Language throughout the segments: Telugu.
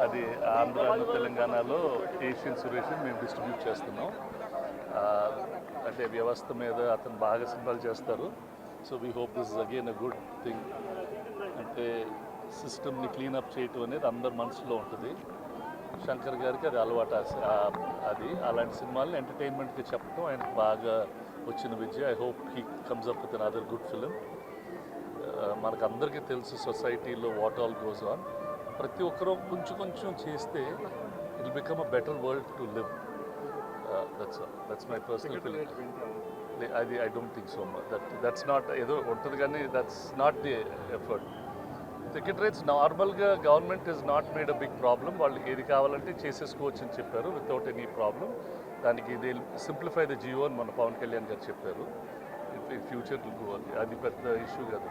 అది ఆంధ్ర తెలంగాణలో ఏషియన్ సురేష్ మేము డిస్ట్రిబ్యూట్ చేస్తున్నాం. అంటే వ్యవస్థ మీద అతను బాగా సినిమాలు చేస్తారు. So we hope this is again a good thing. అంటే సిస్టమ్ని క్లీనప్ చేయటం అనేది అందరి మనసులో ఉంటుంది. శంకర్ గారికి అది అలవాటు. అది అలాంటి సినిమాలను ఎంటర్టైన్మెంట్కి చెప్పడం ఆయనకు బాగా వచ్చిన విద్య. I hope he comes up with another good film. మనకు అందరికీ తెలుసు సొసైటీలో వాట్ ఆల్ గోస్ ఆన్. ప్రతి ఒక్కరూ కొంచెం చేస్తే it will become a better world to live. That's my personal feeling. అది I don't think so much. That's not ఏదో ఉంటుంది కానీ that's not the effort. Ticket rates నార్మల్గా government is not made a big problem. వాళ్ళకి ఏది కావాలంటే చేసేసుకోవచ్చు అని చెప్పారు వితౌట్ ఎనీ ప్రాబ్లం. దానికి ఇది సింప్లిఫై ద జియో అని మన పవన్ కళ్యాణ్ గారు చెప్పారు. ఫ్యూచర్ అది పెద్ద ఇష్యూ కాదు.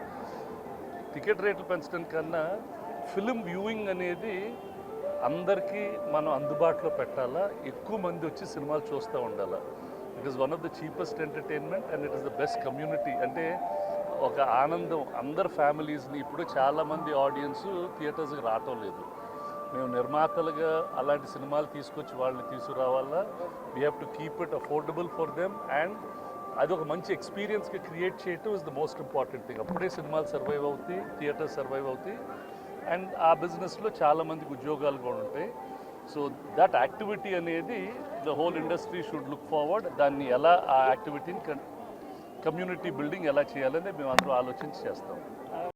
టికెట్ రేట్లు పెంచడం కన్నా ఫిలిం వ్యూయింగ్ అనేది అందరికీ మనం అందుబాటులో పెట్టాలా, ఎక్కువ మంది వచ్చి సినిమాలు చూస్తూ ఉండాలా. It is one of the cheapest entertainment and it is the best community. అంటే ఒక ఆనందం అందరు ఫ్యామిలీస్ని. ఇప్పుడు చాలామంది ఆడియన్స్ థియేటర్స్కి రావటం లేదు. మేము నిర్మాతలుగా అలాంటి సినిమాలు తీసుకొచ్చి వాళ్ళని తీసుకురావాలా. We have to keep it affordable for them and అది ఒక మంచి ఎక్స్పీరియన్స్కి క్రియేట్ చేయటం is the most important thing. అప్పుడే సినిమాలు సర్వైవ్ అవుతాయి, థియేటర్స్ సర్వైవ్ అవుతాయి అండ్ ఆ బిజినెస్లో చాలామందికి ఉద్యోగాలు కూడా ఉంటాయి. సో దట్ యాక్టివిటీ అనేది the whole industry should look forward. దాన్ని ఎలా ఆ యాక్టివిటీని కమ్యూనిటీ బిల్డింగ్ ఎలా చేయాలని మేము అందరూ ఆలోచించి చేస్తాం.